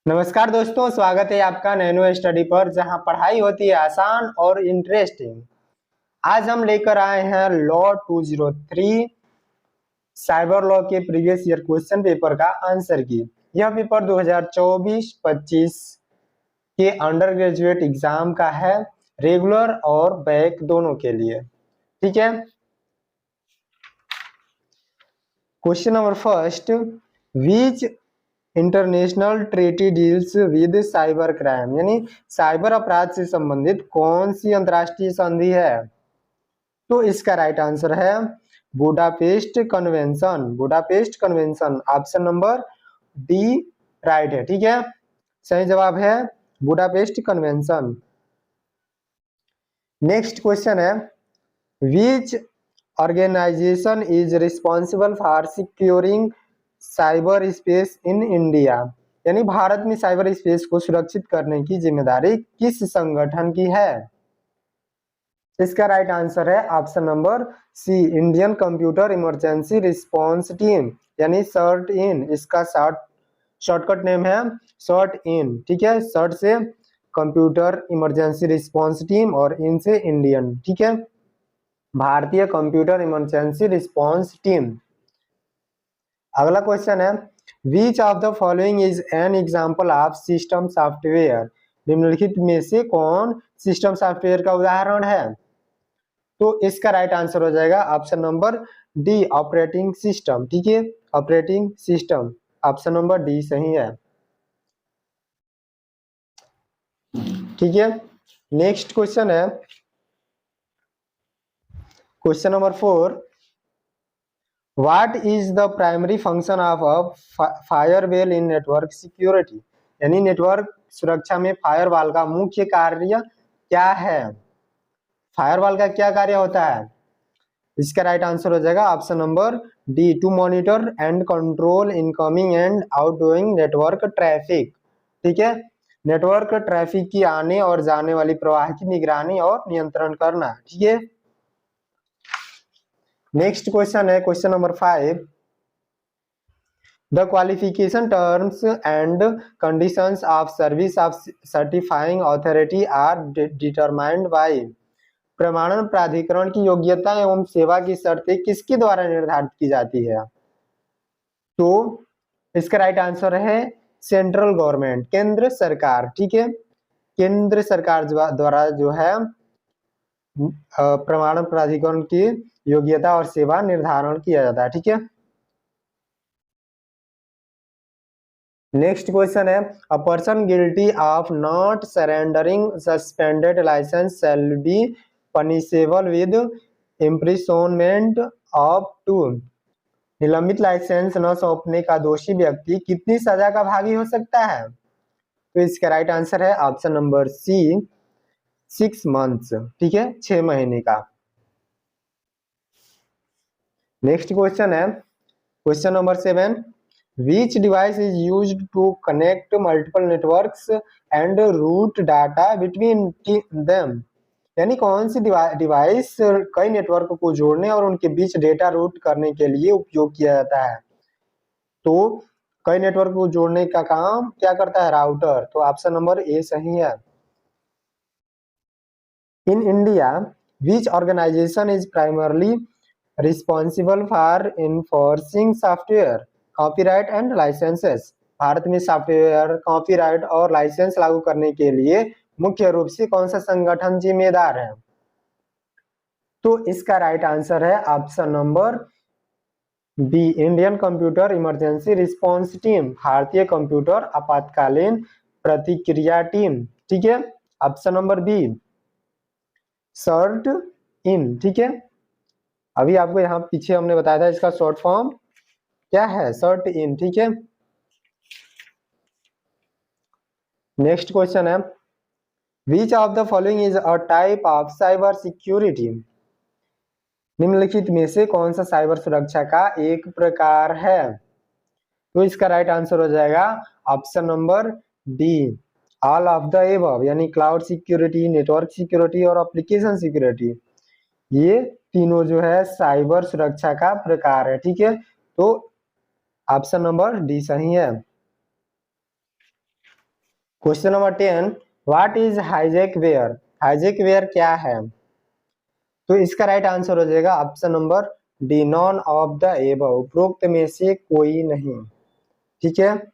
नमस्कार दोस्तों, स्वागत है आपका नैनो स्टडी पर, जहां पढ़ाई होती है आसान और इंटरेस्टिंग। आज हम लेकर आए हैं लॉ 203 साइबर लॉ के प्रीवियस ईयर क्वेश्चन पेपर का आंसर की। यह पेपर 2024-25 के अंडर ग्रेजुएट एग्जाम का है, रेगुलर और बैक दोनों के लिए। ठीक है। Question number first, which international treaty deals with cyber crime, यानी साइबर अपराध से संबंधित कौन सी अंतरराष्ट्रीय संधि है? तो इसका राइट आंसर है Budapest convention. Budapest convention, option number D right है। ठीक है, सही जवाब है बुडापेस्ट कन्वेंशन। नेक्स्ट क्वेश्चन है, which organization is responsible for securing cyber space in India, यानी भारत में साइबर स्पेस को सुरक्षित करने की जिम्मेदारी किस संगठन की है? इसका राइट आंसर है option number C, Indian computer emergency response team, यानी सर्ट इन। इसका शॉर्टकट नेम है सर्ट इन। ठीक है, सर्ट से कंप्यूटर इमरजेंसी रिस्पांस टीम और इन से इंडियन। ठीक है, भारतीय कंप्यूटर इमरजेंसी रिस्पांस टीम। अगला क्वेश्चन है, which of the following is an example of system software, निम्नलिखित में से कौन सिस्टम सॉफ्टवेयर का उदाहरण है? तो इसका राइट आंसर हो जाएगा option number D, operating system. ठीक है, operating system, option number D सही है। ठीक है, नेक्स्ट क्वेश्चन है question number 4, what is the primary function of a firewall in network security, यानी नेटवर्क सुरक्षा में फायरवॉल का मुख्य कार्य क्या है? फायरवॉल का क्या कार्य होता है? इसका राइट आंसर हो जाएगा option number D, to monitor and control incoming and outgoing network traffic. ठीक है, नेटवर्क ट्रैफिक की आने और जाने वाली प्रवाह की निगरानी और नियंत्रण करना। ठीक है, नेक्स्ट क्वेश्चन है question number 5, the qualification terms and conditions of service of certifying authority are determined by, प्रमाणन प्राधिकरण की योग्यता एवं सेवा की शर्तें किसके द्वारा निर्धारित की जाती है? तो इसका राइट आंसर है सेंट्रल गवर्नमेंट, केंद्र सरकार। ठीक है, केंद्र सरकार द्वारा जो है प्रमाणन प्राधिकरण की योग्यता और सेवा निर्धारण किया जाता है। ठीक है, नेक्स्ट क्वेश्चन है, a person guilty of not surrendering suspended licence shall be punishable with imprisonment up to, निलंबित लाइसेंस न सौंपने का दोषी व्यक्ति कितनी सजा का भागी हो सकता है? तो इसका राइट आंसर है ऑप्शन नंबर सी, 6 मंथ्स। ठीक है, 6 महीने का। नेक्स्ट क्वेश्चन है question number 7, which device is used to connect multiple networks and route data between them, यानी कौन सी डिवाइस कई नेटवर्क को जोड़ने और उनके बीच डेटा रूट करने के लिए उपयोग किया जाता है? तो कई नेटवर्क को जोड़ने का काम क्या करता है? राउटर। तो ऑप्शन नंबर ए सही है। In India, which organization is primarily responsible for enforcing software copyright and licences, भारत में सॉफ्टवेयर कॉपीराइट और लाइसेंस लागू करने के लिए मुख्य रूप से कौन सा संगठन जिम्मेदार है? तो इसका राइट आंसर है option number B, Indian computer emergency response team, भारतीय कंप्यूटर आपातकालीन प्रतिक्रिया टीम। ठीक है, option number B, CERT In. ठीक है, अभी आपको यहाँ पीछे हमने बताया था इसका शॉर्ट फॉर्म क्या है, सर्ट इन। ठीक है, नेक्स्ट क्वेश्चन है, which of the following is a type of cyber security, निम्नलिखित में से कौन सा साइबर सुरक्षा का एक प्रकार है? तो इसका राइट आंसर हो जाएगा option number D, all of the above, यानी क्लाउड सिक्योरिटी, नेटवर्क सिक्योरिटी और एप्लीकेशन सिक्योरिटी, ये तीनों जो है साइबर सुरक्षा का प्रकार है। ठीक है, तो ऑप्शन नंबर डी सही है। Question number 10, what is hijackware? Hijackware क्या है? तो इसका राइट आंसर हो जाएगा option number D, none of the above, उपरोक्त में से कोई नहीं। ठीक है,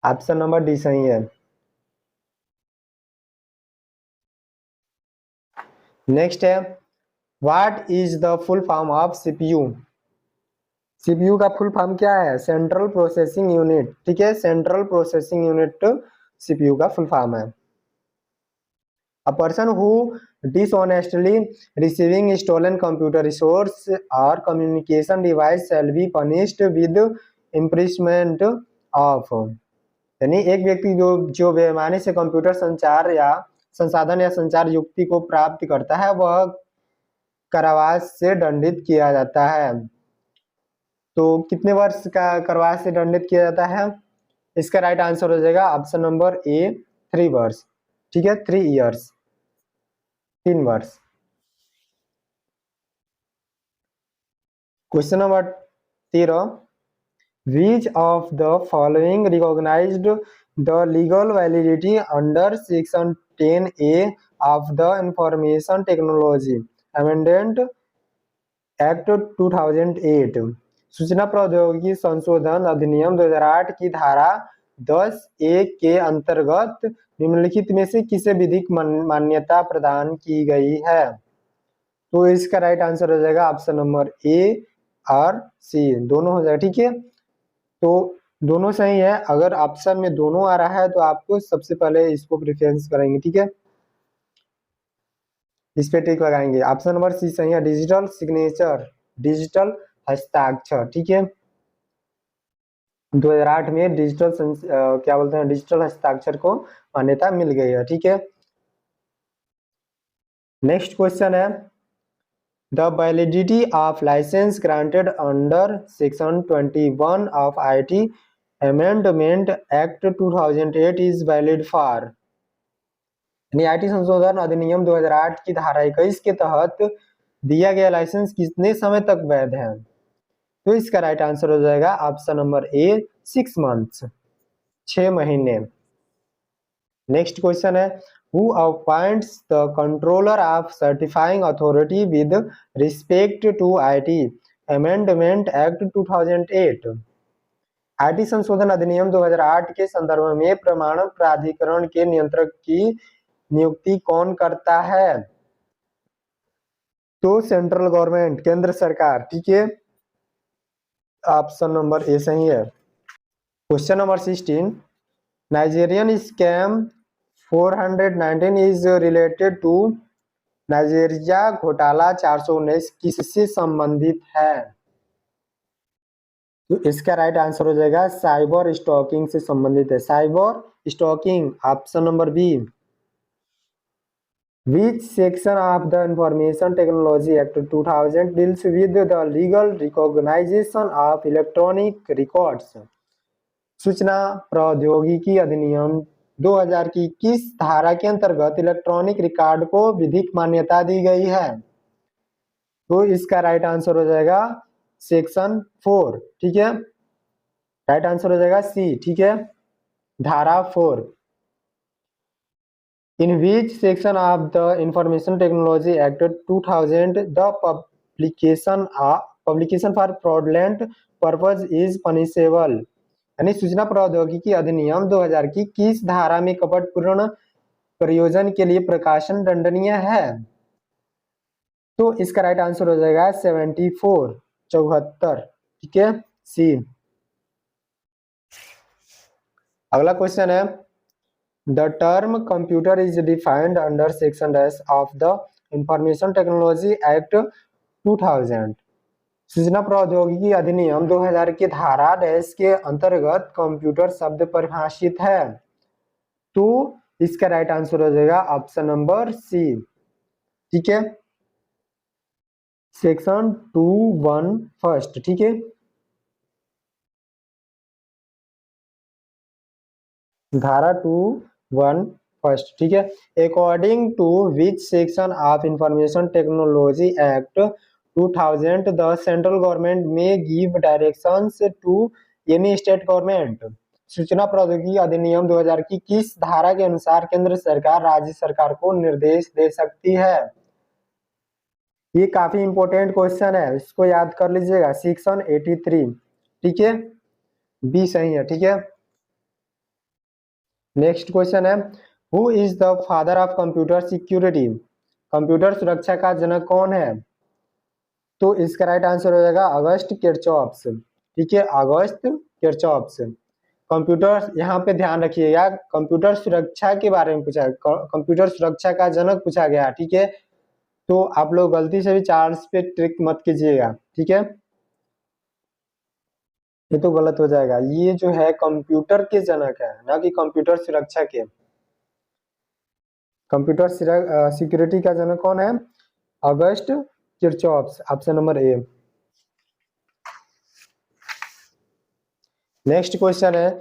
ऑप्शन नंबर डी सही है। नेक्स्ट है, what is the full form of CPU? CPU का फुल फॉर्म क्या है? Central processing unit. ठीक है, सेंट्रल प्रोसेसिंग यूनिट सीपीयू का फुल फॉर्म है। A person who dishonestly receiving stolen computer resource or communication device shall be punished with imprisonment of, यानी एक व्यक्ति जो बेईमानी से कंप्यूटर संचार या संसाधन या संचार युक्ति को प्राप्त करता है वह कारावास से दंडित किया जाता है। तो कितने वर्ष का कारावास से दंडित किया जाता है? इसका राइट आंसर हो जाएगा ऑप्शन नंबर ए, 3 वर्ष। ठीक है, 3 इयर्स, 3 वर्ष। Question number 13, which of the following recognized the legal validity under section 10A of the Information Technology Amendment Act 2008, सूचना प्रौद्योगिकी संशोधन अधिनियम 2008 की धारा 10A के अंतर्गत निम्नलिखित में से किसे विधिक मान्यता प्रदान की गई है? तो इसका राइट आंसर हो जाएगा ऑप्शन नंबर ए और सी, दोनों हो जाएगा। ठीक है, तो दोनों सही है। अगर ऑप्शन में दोनों आ रहा है तो आपको सबसे पहले इसको प्रेफरेंस करेंगे। ठीक है, इस पे टिक लगाएंगे। ऑप्शन नंबर सी सही है, डिजिटल सिग्नेचर, डिजिटल हस्ताक्षर। ठीक है, 2008 में क्या बोलते हैं, डिजिटल हस्ताक्षर को मान्यता मिल गई है। ठीक है, नेक्स्ट क्वेश्चन है, the validity of license granted under section 21 of IT Amendment Act 2008 is valid for, यानी आईटी संशोधन अधिनियम 2008 की धारा 21 के तहत दिया गया लाइसेंस कितने समय तक वैध है? तो इसका राइट आंसर हो जाएगा ऑप्शन नंबर ए, 6 मंथ्स, 6 महीने। नेक्स्ट क्वेश्चन है, who appoints the controller of certifying authority with respect to IT Amendment Act 2008? IT संशोधन अधिनियम 2008 के संदर्भ में प्रमाणन प्राधिकरण के नियंत्रक की नियुक्ति कौन करता है? तो सेंट्रल गवर्नमेंट, केंद्र सरकार। ठीक है, ऑप्शन नंबर ए सही है। Question number 16, Nigerian scam 419 is related to, Nigeria घोटाला 419 किससे संबंधित है? तो इसका राइट आंसर हो जाएगा साइबर स्टॉकिंग से संबंधित है, cyber stalking, option number B. Which section of the Information Technology Act 2000 deals with the legal recognition of electronic records? सूचना प्रौद्योगिकी अधिनियम 2000 की किस धारा के अंतर्गत इलेक्ट्रॉनिक रिकॉर्ड को विधिक मान्यता दी गई है? तो इसका राइट आंसर हो जाएगा सेक्शन 4। ठीक है, राइट आंसर हो जाएगा सी। ठीक है, धारा 4। In which section of the Information Technology Act 2000 the publication for fraudulent purpose is punishable? यानी सूचना प्रौद्योगिकी अधिनियम 2000 की किस धारा में कपटपूर्ण प्रयोजन के लिए प्रकाशन दंडनीय है? तो इसका राइट आंसर हो जाएगा 74, 74। ठीक है, सी। अगला क्वेश्चन है, the term computer is defined under section dash of the Information Technology Act 2000, सूचना प्रौद्योगिकी अधिनियम 2000 की धारा डैश के अंतर्गत कंप्यूटर शब्द परिभाषित है। तो इसका राइट आंसर हो जाएगा ऑप्शन नंबर सी। ठीक है, सेक्शन 21 फर्स्ट। ठीक है, धारा 21 फर्स्ट। ठीक है, according to which section of information technology act 2000 the central government may give directions to any state government, सूचना प्रौद्योगिकी अधिनियम 2000 की किस धारा के अनुसार केंद्र सरकार राज्य सरकार को निर्देश दे सकती है? ये काफी इंपॉर्टेंट क्वेश्चन है, इसको याद कर लीजिएगा। सेक्शन 83, ठीक है, बी सही है, ठीक है। नेक्स्ट क्वेश्चन है, who is the father of computer security? Computer सुरक्षा का जनक कौन है? तो इसका राइट आंसर हो जाएगा अगस्ट किरचॉफ, ठीक है, अगस्त किरचॉफ। कंप्यूटर, यहाँ पे ध्यान रखिएगा, कंप्यूटर सुरक्षा के बारे में पूछा, कंप्यूटर सुरक्षा का जनक पूछा गया, ठीक है। तो आप लोग गलती से भी चार्ल्स पे ट्रिक मत कीजिएगा, ठीक है, ये तो गलत हो जाएगा। ये जो है कंप्यूटर के जनक है, ना कि कंप्यूटर सुरक्षा के। कंप्यूटर सिक्योरिटी का जनक कौन है? August Kirchhoff, option number A. Next question है,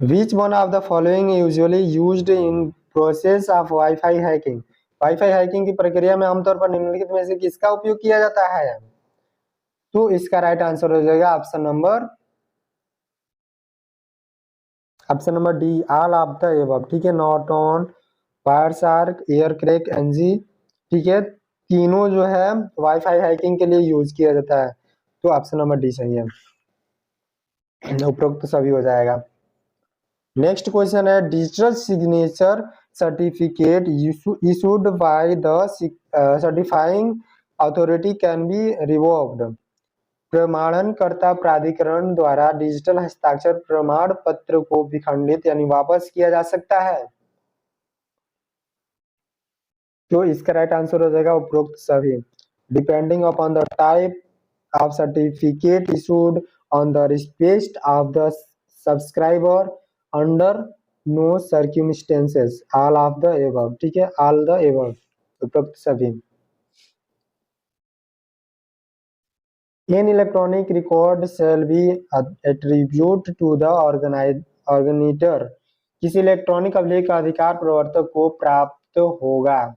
Which one of the following usually used in process of Wi-Fi hacking? Wifi hacking की प्रक्रिया में आमतौर पर निम्नलिखित में से किसका उपयोग किया जाता है? तो इसका राइट आंसर हो जाएगा option number D, all of the above, ठीक है। नॉट ऑन, वायरशार्क, एयर क्रैक, एनजी, ठीक है, तीनों जो है वाईफाई हैकिंग के लिए यूज किया जाता है। तो ऑप्शन नंबर डी सही है, उपरोक्त तो सभी हो जाएगा। नेक्स्ट क्वेश्चन है, digital signature certificate issued by the certifying authority can be revoked. प्रमाणनकर्ता प्राधिकरण द्वारा डिजिटल हस्ताक्षर प्रमाण पत्र को विखंडित यानी वापस किया जा सकता है। तो इसका राइट आंसर हो जाएगा उपरोक्त सभी। Depending upon the type of certificate issued on the request of the subscriber under no circumstances, all of the above, ठीक है, ऑल द एबव, उपरोक्त सभी। An electronic record shall be attribute to the originator. किसी electronic अभिलेख का अधिकार प्रवर्तक को प्राप्त होगा।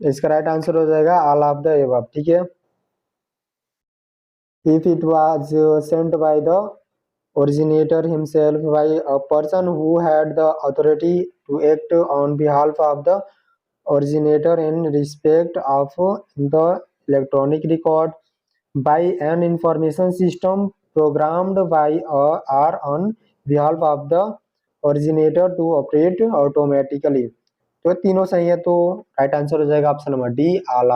इसका राइट आंसर हो जाएगा ऑल ऑफ द एबव, ठीक है। If it was sent by the originator himself, by a person who had the authority to act on behalf of the originator in respect of the electronic record, by an information system programmed by or on behalf of the originator to operate automatically। तो तीनों सही है, तो right answer हो जाएगा option number D, all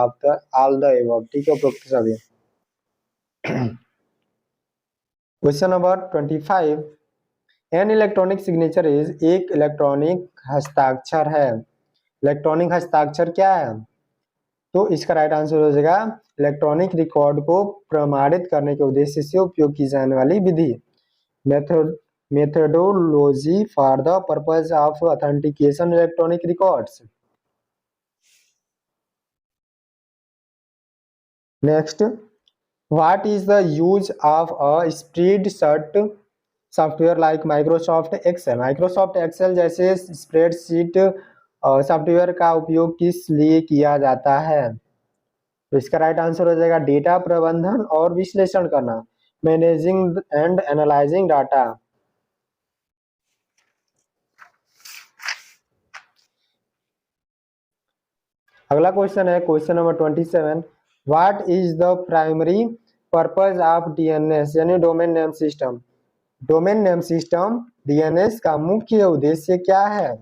the above, ठीक है, उपरोक्त सभी। Question number 25, an electronic signature is, एक इलेक्ट्रॉनिक हस्ताक्षर है। इलेक्ट्रॉनिक हस्ताक्षर क्या है? तो इसका राइट आंसर हो जाएगा इलेक्ट्रॉनिक रिकॉर्ड को प्रमाणित करने के उद्देश्य से उपयोग की जाने वाली विधि, methodology for the purpose of authentication electronic records. Next, what is the use of a spreadsheet software like Microsoft Excel? Microsoft Excel जैसे स्प्रेडशीट सॉफ्टवेयर का उपयोग किस लिए किया जाता है? तो इसका राइट आंसर हो जाएगा डेटा प्रबंधन और विश्लेषण करना, मैनेजिंग एंड एनालाइजिंग डाटा। अगला क्वेश्चन है question number 27, what is the primary purpose of DNS यानी domain name system? Domain name system DNS का मुख्य उद्देश्य क्या है?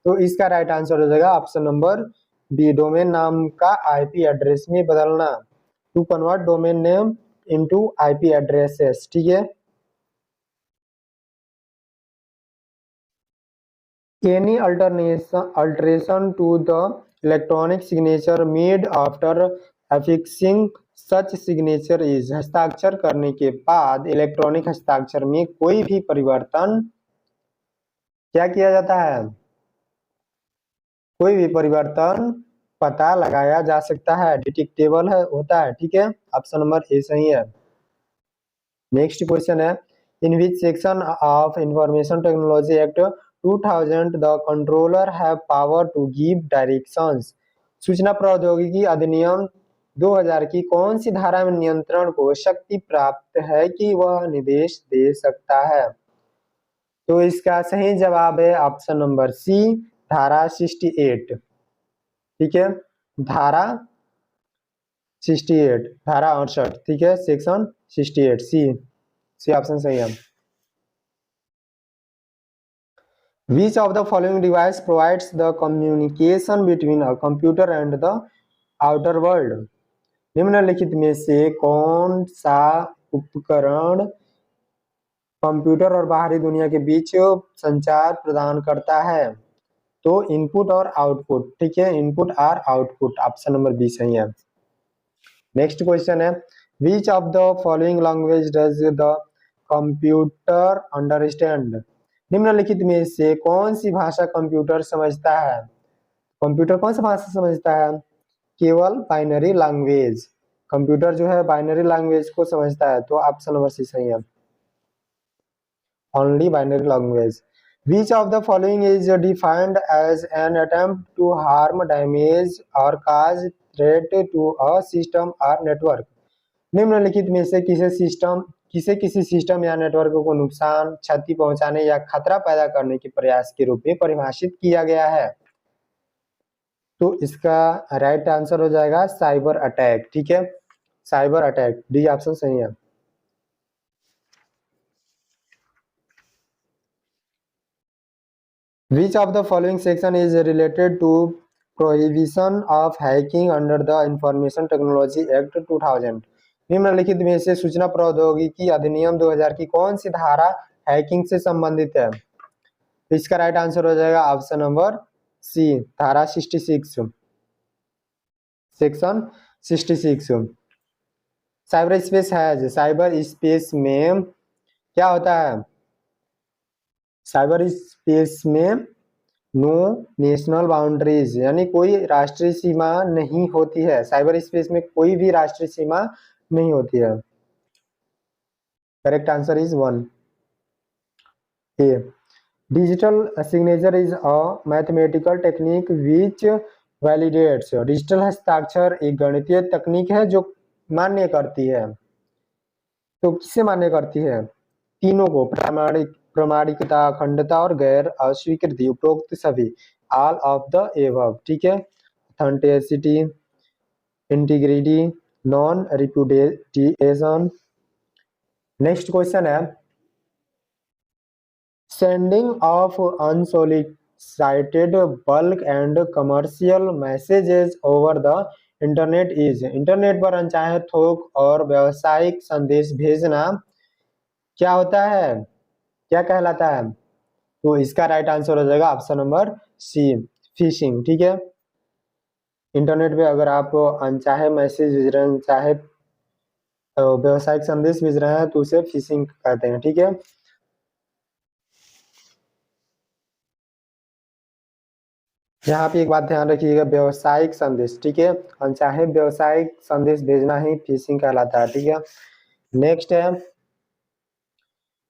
तो इसका राइट आंसर हो जाएगा ऑप्शन नंबर बी, डोमेन नाम का आईपी एड्रेस में बदलना, to convert domain name into IP addresses, ठीक है। Any alteration to the electronic signature made after affixing such signature is, हस्ताक्षर करने के बाद इलेक्ट्रॉनिक हस्ताक्षर में कोई भी परिवर्तन क्या किया जाता है? कोई भी परिवर्तन पता लगाया जा सकता है, डिटेक्टेबल है होता है, ठीक है, ऑप्शन नंबर ए सही है। नेक्स्ट क्वेश्चन है, in which section of information technology act 2000 the controller have power to give directions? सूचना प्रौद्योगिकी अधिनियम 2000 की कौन सी धारा में नियंत्रण को शक्ति प्राप्त है कि वह निर्देश दे सकता है? तो इसका सही जवाब है ऑप्शन नंबर सी, धारा 68। ठीक है, धारा 68, धारा 68, ठीक है, सेक्शन 68, सी ऑप्शन सही है। Which of the following device provides the communication between a computer and the outer world? निम्नलिखित में से कौन सा उपकरण कंप्यूटर और बाहरी दुनिया के बीच संचार प्रदान करता है? तो इनपुट और आउटपुट, ठीक है, इनपुट और आउटपुट, ऑप्शन नंबर बी सही है। नेक्स्ट क्वेश्चन है, which of the following language does the computer understand? निम्नलिखित में से कौन सी भाषा कंप्यूटर समझता है? कंप्यूटर कौन सी भाषा समझता है? केवल बाइनरी लैंग्वेज, कंप्यूटर जो है बाइनरी लैंग्वेज को समझता है, तो ऑप्शन नंबर सी सही है, only binary language. Which of the following is defined as an attempt to harm, damage or cause threat to a system or network? निम्नलिखित में से किसी सिस्टम या नेटवर्क को नुकसान, क्षति पहुंचाने या खतरा पैदा करने के प्रयास के रूप में परिभाषित किया गया है? तो इसका राइट आंसर हो जाएगा साइबर अटैक, ठीक है, साइबर अटैक, डी ऑप्शन सही है। Which of the following section is related to prohibition of hacking under the Information Technology Act 2000? निम्नलिखित में से सूचना प्रौद्योगिकी अधिनियम 2000 की कौन सी धारा हैकिंग से संबंधित है? इसका राइट आंसर हो जाएगा ऑप्शन नंबर सी, धारा 66, सेक्शन 66। साइबर स्पेस है, साइबर स्पेस में क्या होता है? साइबर स्पेस में नो नेशनल बाउंड्रीज, यानी कोई राष्ट्रीय सीमा नहीं होती है, साइबर स्पेस में कोई भी राष्ट्रीय सीमा नहीं होती है। Correct answer is 1 A. Digital signature is a mathematical technique which validates, digital हस्ताक्षर एक गणितीय तकनीक है जो मान्य करती है, तो किसे मान्य करती है? तीनों को, प्रामाणिकता, अखंडता और गैर अस्वीकृति, उपरोक्त सभी, ऑल ऑफ द एबव, ठीक है, authenticity, integrity, non repudiation. Next question है, sending of unsolicited bulk and commercial messages over the internet is, internet पर अनचाहे थोक और व्यावसायिक संदेश भेजना क्या होता है, क्या कहलाता है? तो इसका राइट आंसर हो जाएगा ऑप्शन नंबर सी, फिशिंग, ठीक है। इंटरनेट पे अगर आप अनचाहे मैसेज भेज रहे हैं, चाहे व्यावसायिक संदेश भेज रहे हैं, तो उसे फिशिंग कहते हैं, ठीक है। यहाँ पे एक बात ध्यान रखिएगा, व्यावसायिक संदेश, ठीक है, अनचाहे व्यावसायिक संदेश भेजना ही फिशिंग कहलाता है, ठीक है। नेक्स्ट है,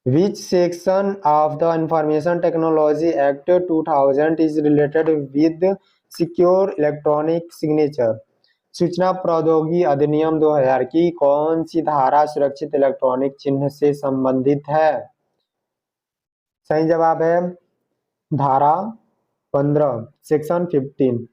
Which section of the Information Technology Act 2000 is related with secure electronic signature? सूचना प्रौद्योगिकी अधिनियम 2000 की कौन सी धारा सुरक्षित इलेक्ट्रॉनिक चिन्ह से संबंधित है? सही जवाब है धारा 15, section 15।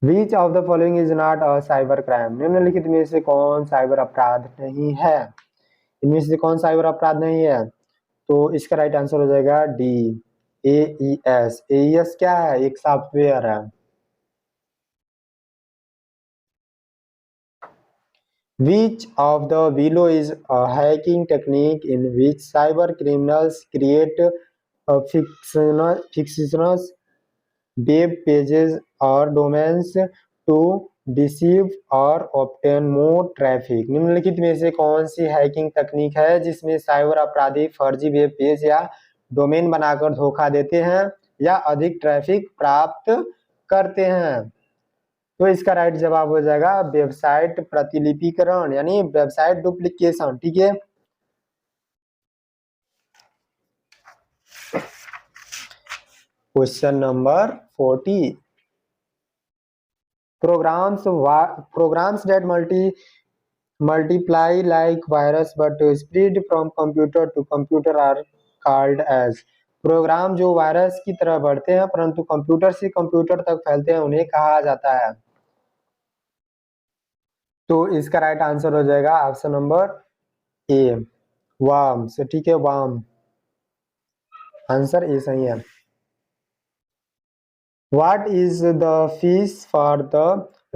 Which of the following is not a cyber crime? निम्नलिखित में से कौन साइबर अपराध नहीं है? इनमें से कौन साइबर अपराध नहीं है? तो इसका राइट आंसर हो जाएगा डी, एईएस। एईएस क्या है? एक सॉफ्टवेयर है। Which of the below is a hacking technique in which cyber criminals create a fictitious web pages or domains to deceive और obtain more traffic? निम्नलिखित में से कौन सी हैकिंग तकनीक है जिसमें साइबर अपराधी फर्जी वेब पेज या डोमेन बनाकर धोखा देते हैं या अधिक ट्रैफिक प्राप्त करते हैं? तो इसका राइट जवाब हो जाएगा वेबसाइट प्रतिलिपिकरण, यानी वेबसाइट डुप्लीकेशन, ठीक है। Question number 40, programs that multiply like virus but spread from computer to computer are called as। Program जो वायरस की तरह बढ़ते हैं परंतु कंप्यूटर से कंप्यूटर तक फैलते हैं उन्हें कहा जाता है। तो इसका राइट आंसर हो जाएगा ऑप्शन नंबर ए, वर्म्स। ठीक है, वर्म आंसर ए सही है। What is the fees for the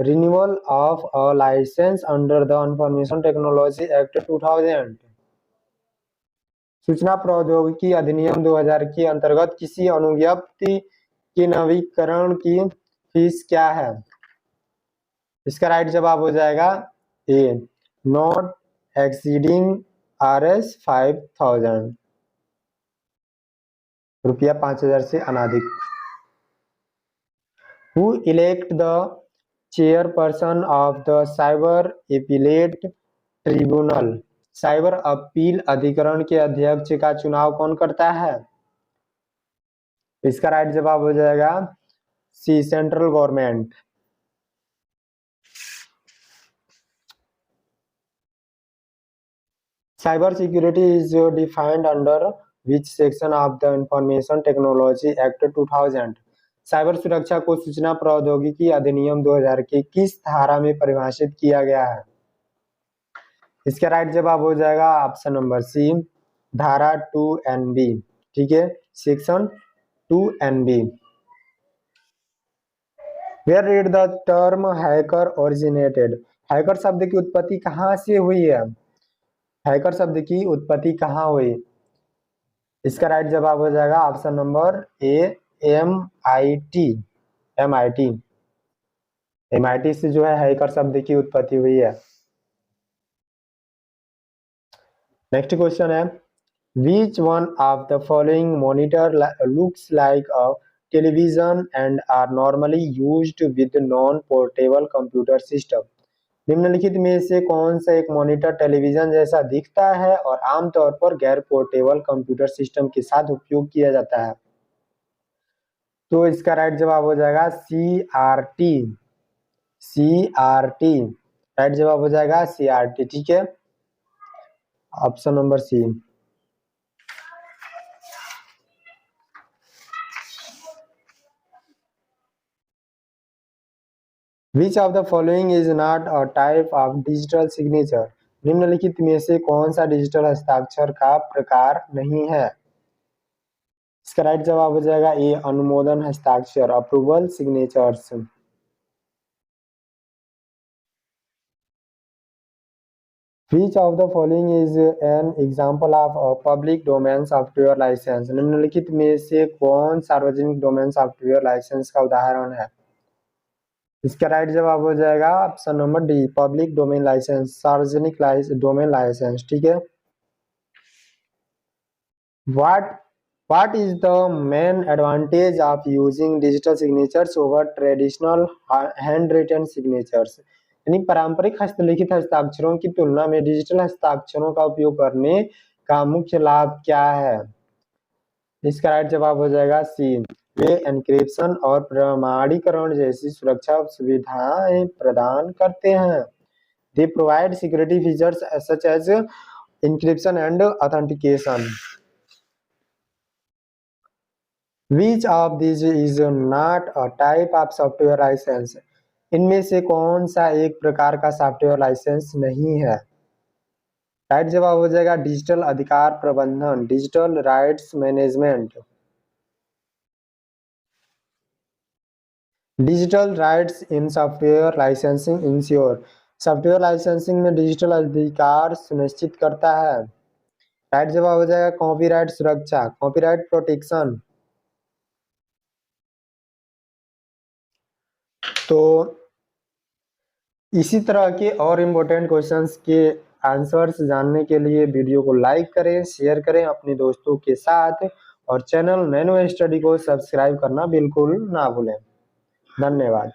renewal of a license under the Information Technology Act 2000? सूचना प्रौद्योगिकी अधिनियम 2000 के अंतर्गत किसी अनुज्ञप्ति के नवीकरण की फीस क्या है? इसका राइट जवाब हो जाएगा ए, नॉट एक्सीडिंग RS 5000, रुपया 5000 से अनाधिक। Who elect the chairperson of the Cyber Appellate Tribunal? Cyber appeal अधिकरण के अध्यक्ष का चुनाव कौन करता है? इसका राइट जवाब हो जाएगा C, central government. Cyber security is defined under which section of the information technology act 2000? Cyber सुरक्षा को सूचना प्रौद्योगिकी अधिनियम 2000 के किस धारा में परिभाषित किया गया है? इसका राइट जवाब हो जाएगा ऑप्शन नंबर सी, धारा 2NB। ठीक है, section 2NB। Where did the term hacker originated? Hacker शब्द की उत्पत्ति कहाँ से हुई है? हैकर शब्द की उत्पत्ति कहाँ हुई? इसका राइट जवाब हो जाएगा ऑप्शन नंबर ए, MIT से जो है हैकर शब्द की उत्पत्ति हुई है। नेक्स्ट क्वेश्चन है, which one of the following monitor looks like a television and are normally used with non-portable computer system? निम्नलिखित में से कौन सा एक मॉनिटर टेलीविजन जैसा दिखता है और आमतौर पर गैर पोर्टेबल कंप्यूटर सिस्टम के साथ उपयोग किया जाता है? तो इसका राइट जवाब हो जाएगा CRT। राइट जवाब हो जाएगा CRT। ठीक है, option number C. Which of the following is not a type of digital signature? निम्नलिखित में से कौन सा डिजिटल हस्ताक्षर का प्रकार नहीं है? इसका राइट जवाब हो जाएगा ए, अनुमोदन हस्ताक्षर, approval signatures. Which of the following is an example of a public domain software license? निम्नलिखित में से कौन सार्वजनिक डोमेन सॉफ्टवेयर लाइसेंस का उदाहरण है? इसका राइट जवाब हो जाएगा option number D, public domain licence, सार्वजनिक डोमेन लाइसेंस। ठीक है, What is the main advantage of using digital signatures over traditional handwritten signatures? यानी पारंपरिक हस्तलिखित हस्ताक्षरों की तुलना में डिजिटल हस्ताक्षरों का उपयोग करने का मुख्य लाभ क्या है? इसका राइट जवाब हो जाएगा सी, वे एन्क्रिप्शन और प्रमाणीकरण जैसी सुरक्षा सुविधाएं प्रदान करते हैं। They provide security features such as encryption and authentication. Which of these is not a type of software license? इनमें से कौन सा एक प्रकार का सॉफ्टवेयर लाइसेंस नहीं है? राइट जवाब हो जाएगा डिजिटल अधिकार प्रबंधन, digital rights management. Digital rights in software licensing ensure, software licensing में डिजिटल अधिकार सुनिश्चित करता है। राइट जवाब हो जाएगा कॉपीराइट सुरक्षा, कॉपीराइट प्रोटेक्शन। तो इसी तरह के और इम्पोर्टेंट क्वेश्चंस के आंसर्स जानने के लिए वीडियो को लाइक करें, शेयर करें अपने दोस्तों के साथ और चैनल नैनो स्टडी को सब्सक्राइब करना बिल्कुल ना भूलें। धन्यवाद।